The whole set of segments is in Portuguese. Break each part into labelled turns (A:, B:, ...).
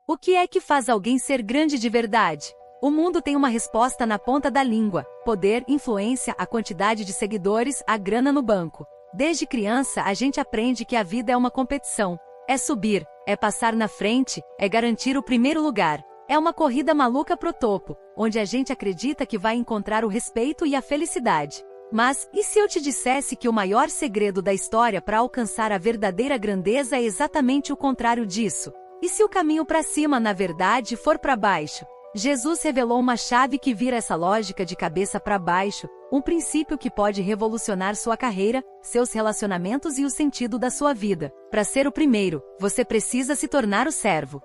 A: O que é que faz alguém ser grande de verdade? O mundo tem uma resposta na ponta da língua: poder, influência, a quantidade de seguidores, a grana no banco. Desde criança a gente aprende que a vida é uma competição. É subir, é passar na frente, é garantir o primeiro lugar. É uma corrida maluca pro topo, onde a gente acredita que vai encontrar o respeito e a felicidade. Mas, e se eu te dissesse que o maior segredo da história para alcançar a verdadeira grandeza é exatamente o contrário disso? E se o caminho para cima, na verdade, for para baixo? Jesus revelou uma chave que vira essa lógica de cabeça para baixo, um princípio que pode revolucionar sua carreira, seus relacionamentos e o sentido da sua vida. Para ser o primeiro, você precisa se tornar o servo.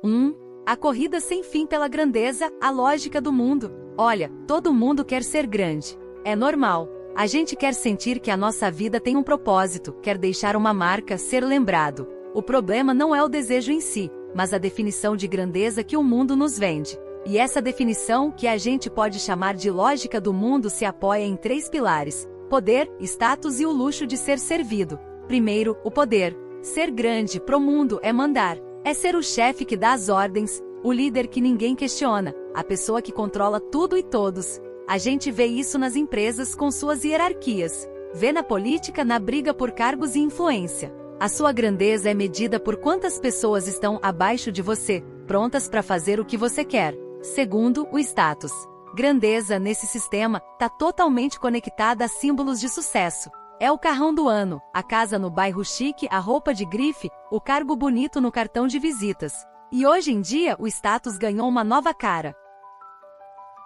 A: 1. A corrida sem fim pela grandeza, a lógica do mundo. Olha, todo mundo quer ser grande. É normal. A gente quer sentir que a nossa vida tem um propósito, quer deixar uma marca, ser lembrado. O problema não é o desejo em si, mas a definição de grandeza que o mundo nos vende. E essa definição, que a gente pode chamar de lógica do mundo, se apoia em 3 pilares: poder, status e o luxo de ser servido. Primeiro, o poder. Ser grande pro mundo é mandar. É ser o chefe que dá as ordens, o líder que ninguém questiona, a pessoa que controla tudo e todos. A gente vê isso nas empresas com suas hierarquias. Vê na política, na briga por cargos e influência. A sua grandeza é medida por quantas pessoas estão abaixo de você, prontas para fazer o que você quer. Segundo, o status. Grandeza, nesse sistema, está totalmente conectada a símbolos de sucesso. É o carrão do ano, a casa no bairro chique, a roupa de grife, o cargo bonito no cartão de visitas. E hoje em dia, o status ganhou uma nova cara: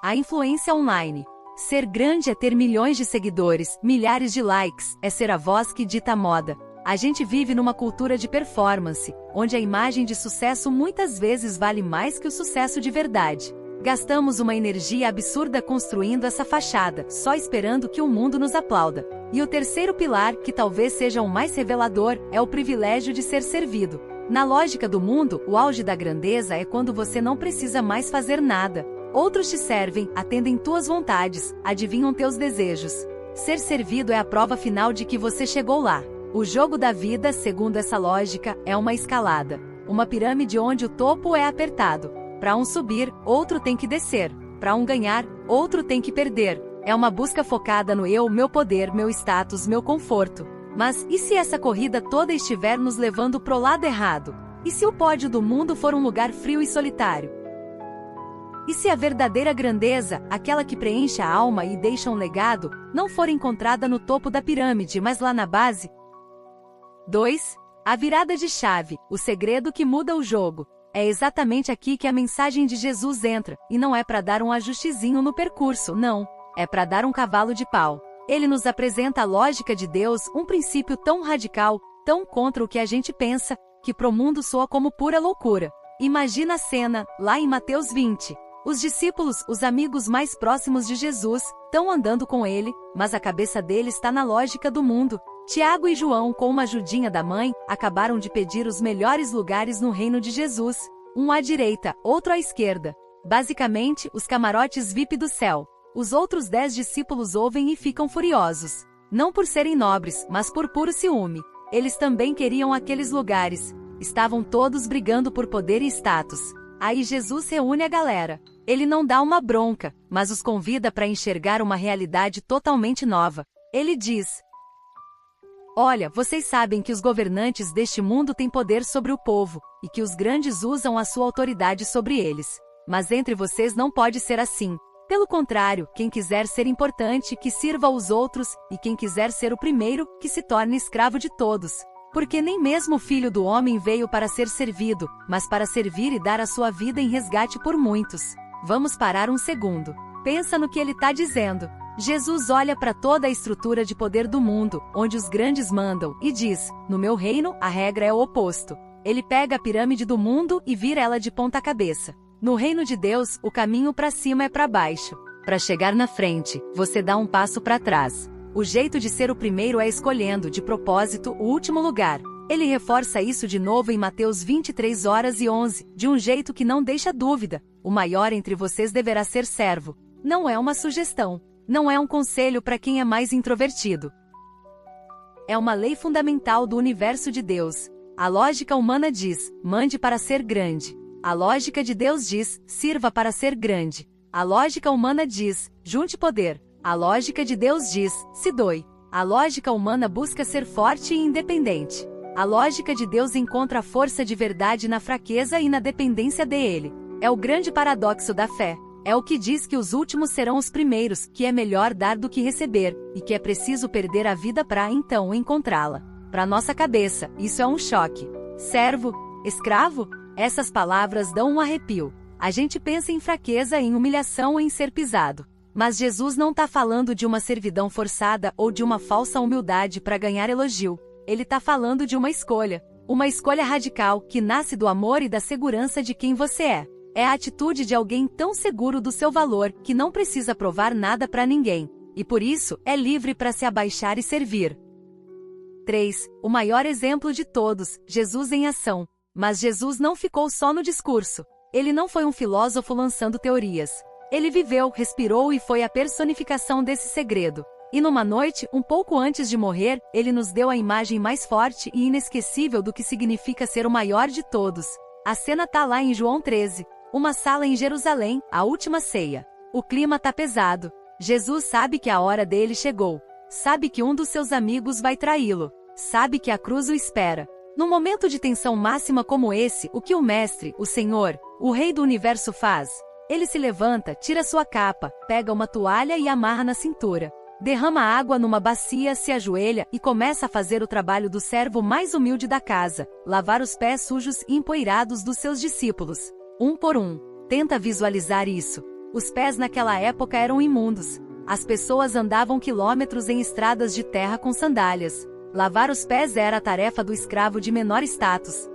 A: a influência online. Ser grande é ter milhões de seguidores, milhares de likes, é ser a voz que dita a moda. A gente vive numa cultura de performance, onde a imagem de sucesso muitas vezes vale mais que o sucesso de verdade. Gastamos uma energia absurda construindo essa fachada, só esperando que o mundo nos aplauda. E o terceiro pilar, que talvez seja o mais revelador, é o privilégio de ser servido. Na lógica do mundo, o auge da grandeza é quando você não precisa mais fazer nada. Outros te servem, atendem tuas vontades, adivinham teus desejos. Ser servido é a prova final de que você chegou lá. O jogo da vida, segundo essa lógica, é uma escalada. Uma pirâmide onde o topo é apertado. Para um subir, outro tem que descer. Para um ganhar, outro tem que perder. É uma busca focada no eu, meu poder, meu status, meu conforto. Mas e se essa corrida toda estiver nos levando pro lado errado? E se o pódio do mundo for um lugar frio e solitário? E se a verdadeira grandeza, aquela que preenche a alma e deixa um legado, não for encontrada no topo da pirâmide, mas lá na base? 2. A virada de chave, o segredo que muda o jogo. É exatamente aqui que a mensagem de Jesus entra, e não é para dar um ajustezinho no percurso, não. É para dar um cavalo de pau. Ele nos apresenta a lógica de Deus, um princípio tão radical, tão contra o que a gente pensa, que pro mundo soa como pura loucura. Imagina a cena, lá em Mateus 20. Os discípulos, os amigos mais próximos de Jesus, estão andando com ele, mas a cabeça dele está na lógica do mundo. Tiago e João, com uma ajudinha da mãe, acabaram de pedir os melhores lugares no reino de Jesus. Um à direita, outro à esquerda. Basicamente, os camarotes VIP do céu. Os outros 10 discípulos ouvem e ficam furiosos. Não por serem nobres, mas por puro ciúme. Eles também queriam aqueles lugares. Estavam todos brigando por poder e status. Aí Jesus reúne a galera. Ele não dá uma bronca, mas os convida para enxergar uma realidade totalmente nova. Ele diz: olha, vocês sabem que os governantes deste mundo têm poder sobre o povo, e que os grandes usam a sua autoridade sobre eles. Mas entre vocês não pode ser assim. Pelo contrário, quem quiser ser importante, que sirva aos outros, e quem quiser ser o primeiro, que se torne escravo de todos. Porque nem mesmo o Filho do Homem veio para ser servido, mas para servir e dar a sua vida em resgate por muitos. Vamos parar um segundo. Pensa no que ele está dizendo. Jesus olha para toda a estrutura de poder do mundo, onde os grandes mandam, e diz: no meu reino, a regra é o oposto. Ele pega a pirâmide do mundo e vira ela de ponta cabeça. No reino de Deus, o caminho para cima é para baixo. Para chegar na frente, você dá um passo para trás. O jeito de ser o primeiro é escolhendo, de propósito, o último lugar. Ele reforça isso de novo em Mateus 23:11, de um jeito que não deixa dúvida. O maior entre vocês deverá ser servo. Não é uma sugestão. Não é um conselho para quem é mais introvertido. É uma lei fundamental do universo de Deus. A lógica humana diz, mande para ser grande. A lógica de Deus diz, sirva para ser grande. A lógica humana diz, junte poder. A lógica de Deus diz, se doe. A lógica humana busca ser forte e independente. A lógica de Deus encontra a força de verdade na fraqueza e na dependência dele. É o grande paradoxo da fé. É o que diz que os últimos serão os primeiros, que é melhor dar do que receber, e que é preciso perder a vida para, então, encontrá-la. Para nossa cabeça, isso é um choque. Servo? Escravo? Essas palavras dão um arrepio. A gente pensa em fraqueza, em humilhação, em ser pisado. Mas Jesus não está falando de uma servidão forçada ou de uma falsa humildade para ganhar elogio. Ele está falando de uma escolha radical, que nasce do amor e da segurança de quem você é. É a atitude de alguém tão seguro do seu valor, que não precisa provar nada para ninguém. E por isso, é livre para se abaixar e servir. 3. O maior exemplo de todos, Jesus em ação. Mas Jesus não ficou só no discurso. Ele não foi um filósofo lançando teorias. Ele viveu, respirou e foi a personificação desse segredo. E numa noite, um pouco antes de morrer, ele nos deu a imagem mais forte e inesquecível do que significa ser o maior de todos. A cena tá lá em João 13. Uma sala em Jerusalém, a última ceia. O clima tá pesado. Jesus sabe que a hora dele chegou. Sabe que um dos seus amigos vai traí-lo. Sabe que a cruz o espera. Num momento de tensão máxima como esse, o que o Mestre, o Senhor, o Rei do Universo faz? Ele se levanta, tira sua capa, pega uma toalha e amarra na cintura. Derrama água numa bacia, se ajoelha e começa a fazer o trabalho do servo mais humilde da casa, lavar os pés sujos e empoeirados dos seus discípulos. Um por um. Tenta visualizar isso. Os pés naquela época eram imundos. As pessoas andavam quilômetros em estradas de terra com sandálias. Lavar os pés era a tarefa do escravo de menor status.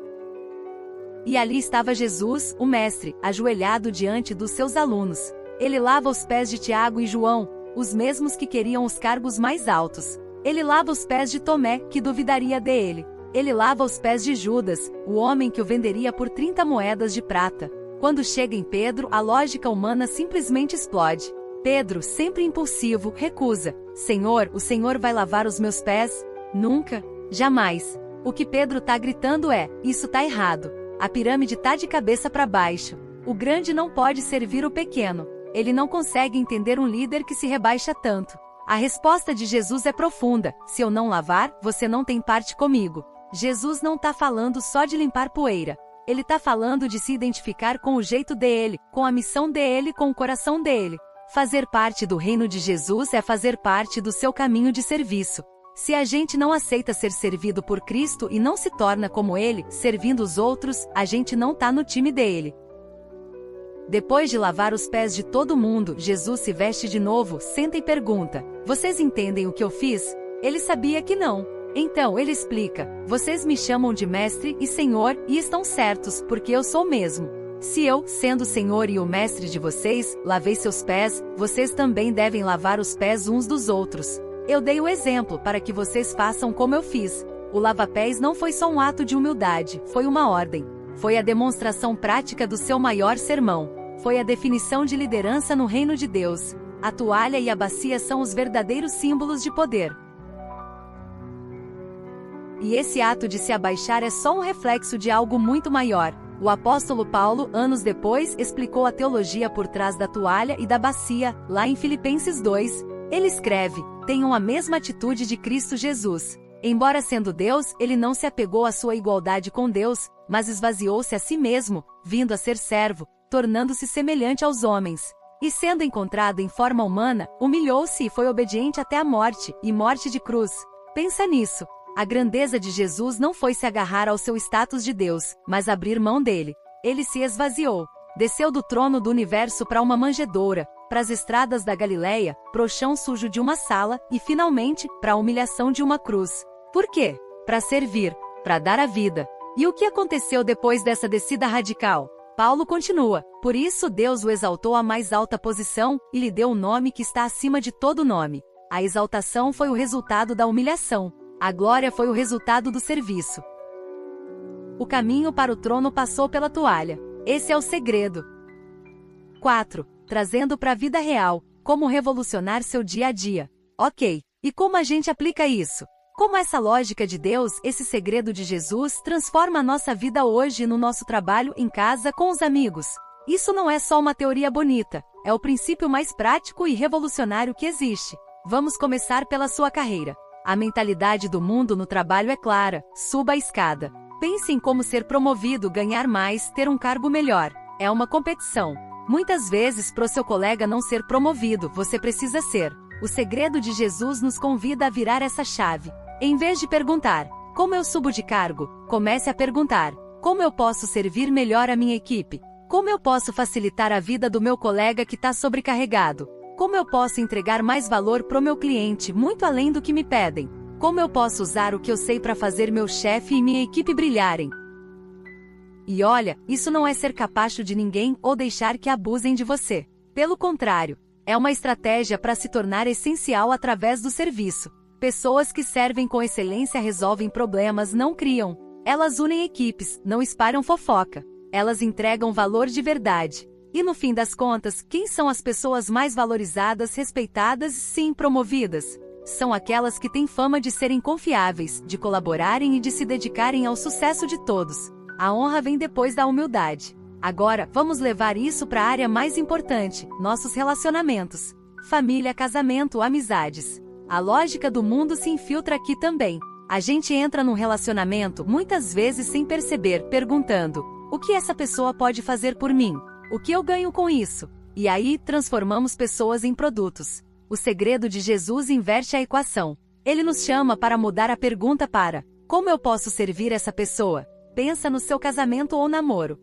A: E ali estava Jesus, o Mestre, ajoelhado diante dos seus alunos. Ele lava os pés de Tiago e João, os mesmos que queriam os cargos mais altos. Ele lava os pés de Tomé, que duvidaria dele. Ele lava os pés de Judas, o homem que o venderia por 30 moedas de prata. Quando chega em Pedro, a lógica humana simplesmente explode. Pedro, sempre impulsivo, recusa. Senhor, o Senhor vai lavar os meus pés? Nunca. Jamais. O que Pedro tá gritando é, isso tá errado. A pirâmide tá de cabeça para baixo. O grande não pode servir o pequeno. Ele não consegue entender um líder que se rebaixa tanto. A resposta de Jesus é profunda. Se eu não lavar, você não tem parte comigo. Jesus não tá falando só de limpar poeira. Ele tá falando de se identificar com o jeito dele, com a missão dele, com o coração dele. Fazer parte do reino de Jesus é fazer parte do seu caminho de serviço. Se a gente não aceita ser servido por Cristo e não se torna como Ele, servindo os outros, a gente não tá no time dele. Depois de lavar os pés de todo mundo, Jesus se veste de novo, senta e pergunta: vocês entendem o que eu fiz? Ele sabia que não. Então ele explica: vocês me chamam de mestre e senhor, e estão certos, porque eu sou mesmo. Se eu, sendo o Senhor e o mestre de vocês, lavei seus pés, vocês também devem lavar os pés uns dos outros. Eu dei o exemplo para que vocês façam como eu fiz. O lava-pés não foi só um ato de humildade, foi uma ordem. Foi a demonstração prática do seu maior sermão. Foi a definição de liderança no reino de Deus. A toalha e a bacia são os verdadeiros símbolos de poder. E esse ato de se abaixar é só um reflexo de algo muito maior. O apóstolo Paulo, anos depois, explicou a teologia por trás da toalha e da bacia, lá em Filipenses 2. Ele escreve: tenham a mesma atitude de Cristo Jesus. Embora sendo Deus, ele não se apegou à sua igualdade com Deus, mas esvaziou-se a si mesmo, vindo a ser servo, tornando-se semelhante aos homens. E sendo encontrado em forma humana, humilhou-se e foi obediente até a morte, e morte de cruz. Pensa nisso. A grandeza de Jesus não foi se agarrar ao seu status de Deus, mas abrir mão dele. Ele se esvaziou. Desceu do trono do universo para uma manjedoura, para as estradas da Galileia, para o chão sujo de uma sala e, finalmente, para a humilhação de uma cruz. Por quê? Para servir, para dar a vida. E o que aconteceu depois dessa descida radical? Paulo continua: por isso Deus o exaltou à mais alta posição, e lhe deu o nome que está acima de todo nome. A exaltação foi o resultado da humilhação. A glória foi o resultado do serviço. O caminho para o trono passou pela toalha. Esse é o segredo. 4. Trazendo para a vida real, como revolucionar seu dia a dia. Ok, e como a gente aplica isso? Como essa lógica de Deus, esse segredo de Jesus, transforma a nossa vida hoje no nosso trabalho, em casa, com os amigos. Isso não é só uma teoria bonita, é o princípio mais prático e revolucionário que existe. Vamos começar pela sua carreira. A mentalidade do mundo no trabalho é clara: suba a escada. Pense em como ser promovido, ganhar mais, ter um cargo melhor. É uma competição. Muitas vezes, para o seu colega não ser promovido, você precisa ser. O segredo de Jesus nos convida a virar essa chave. Em vez de perguntar, como eu subo de cargo, comece a perguntar, como eu posso servir melhor a minha equipe? Como eu posso facilitar a vida do meu colega que está sobrecarregado? Como eu posso entregar mais valor para o meu cliente, muito além do que me pedem? Como eu posso usar o que eu sei para fazer meu chefe e minha equipe brilharem? E olha, isso não é ser capacho de ninguém ou deixar que abusem de você. Pelo contrário, é uma estratégia para se tornar essencial através do serviço. Pessoas que servem com excelência resolvem problemas, não criam. Elas unem equipes, não espalham fofoca. Elas entregam valor de verdade. E no fim das contas, quem são as pessoas mais valorizadas, respeitadas e sim promovidas? São aquelas que têm fama de serem confiáveis, de colaborarem e de se dedicarem ao sucesso de todos. A honra vem depois da humildade. Agora, vamos levar isso para a área mais importante, nossos relacionamentos. Família, casamento, amizades. A lógica do mundo se infiltra aqui também. A gente entra num relacionamento, muitas vezes sem perceber, perguntando: o que essa pessoa pode fazer por mim? O que eu ganho com isso? E aí, transformamos pessoas em produtos. O segredo de Jesus inverte a equação. Ele nos chama para mudar a pergunta para: como eu posso servir essa pessoa? Pensa no seu casamento ou namoro.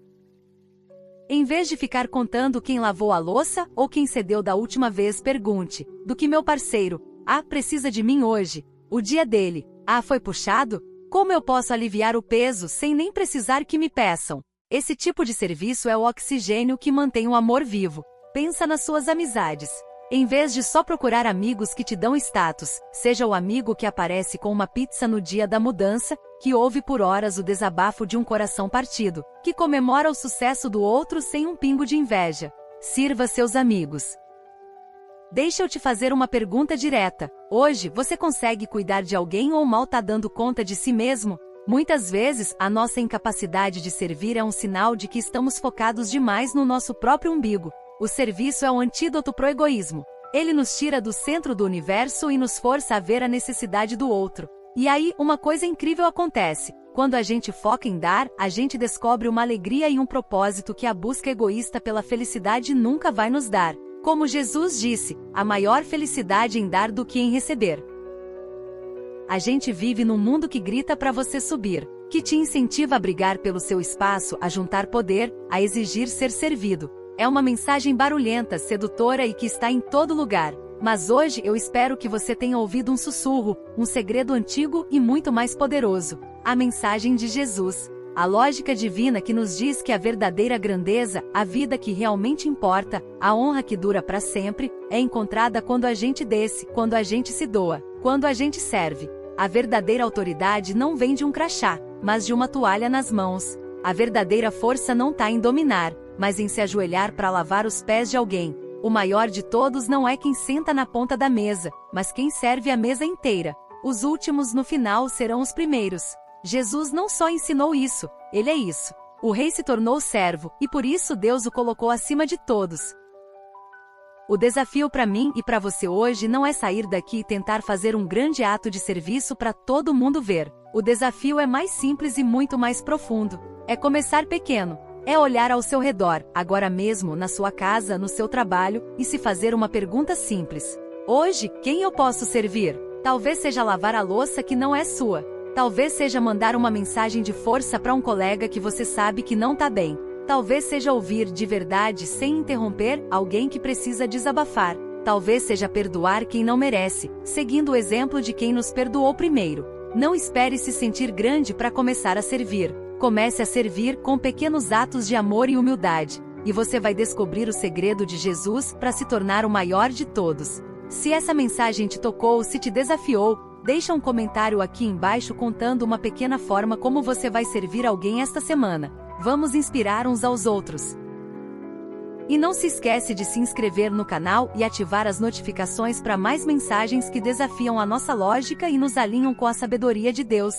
A: Em vez de ficar contando quem lavou a louça ou quem cedeu da última vez, pergunte: do que meu parceiro precisa de mim hoje? O dia dele foi puxado? Como eu posso aliviar o peso sem nem precisar que me peçam? Esse tipo de serviço é o oxigênio que mantém o amor vivo. Pensa nas suas amizades. Em vez de só procurar amigos que te dão status, seja o amigo que aparece com uma pizza no dia da mudança, que ouve por horas o desabafo de um coração partido, que comemora o sucesso do outro sem um pingo de inveja. Sirva seus amigos. Deixa eu te fazer uma pergunta direta. Hoje, você consegue cuidar de alguém ou mal tá dando conta de si mesmo? Muitas vezes, a nossa incapacidade de servir é um sinal de que estamos focados demais no nosso próprio umbigo. O serviço é um antídoto pro egoísmo. Ele nos tira do centro do universo e nos força a ver a necessidade do outro. E aí, uma coisa incrível acontece. Quando a gente foca em dar, a gente descobre uma alegria e um propósito que a busca egoísta pela felicidade nunca vai nos dar. Como Jesus disse, há maior felicidade em dar do que em receber. A gente vive num mundo que grita para você subir, que te incentiva a brigar pelo seu espaço, a juntar poder, a exigir ser servido. É uma mensagem barulhenta, sedutora e que está em todo lugar. Mas hoje eu espero que você tenha ouvido um sussurro, um segredo antigo e muito mais poderoso. A mensagem de Jesus. A lógica divina que nos diz que a verdadeira grandeza, a vida que realmente importa, a honra que dura para sempre, é encontrada quando a gente desce, quando a gente se doa, quando a gente serve. A verdadeira autoridade não vem de um crachá, mas de uma toalha nas mãos. A verdadeira força não está em dominar, mas em se ajoelhar para lavar os pés de alguém. O maior de todos não é quem senta na ponta da mesa, mas quem serve a mesa inteira. Os últimos no final serão os primeiros. Jesus não só ensinou isso, ele é isso. O rei se tornou servo, e por isso Deus o colocou acima de todos. O desafio para mim e para você hoje não é sair daqui e tentar fazer um grande ato de serviço para todo mundo ver. O desafio é mais simples e muito mais profundo. É começar pequeno. É olhar ao seu redor, agora mesmo, na sua casa, no seu trabalho, e se fazer uma pergunta simples. Hoje, quem eu posso servir? Talvez seja lavar a louça que não é sua. Talvez seja mandar uma mensagem de força para um colega que você sabe que não tá bem. Talvez seja ouvir de verdade sem interromper alguém que precisa desabafar. Talvez seja perdoar quem não merece, seguindo o exemplo de quem nos perdoou primeiro. Não espere se sentir grande para começar a servir. Comece a servir com pequenos atos de amor e humildade, e você vai descobrir o segredo de Jesus para se tornar o maior de todos. Se essa mensagem te tocou ou se te desafiou, deixa um comentário aqui embaixo contando uma pequena forma como você vai servir alguém esta semana. Vamos inspirar uns aos outros. E não se esquece de se inscrever no canal e ativar as notificações para mais mensagens que desafiam a nossa lógica e nos alinham com a sabedoria de Deus.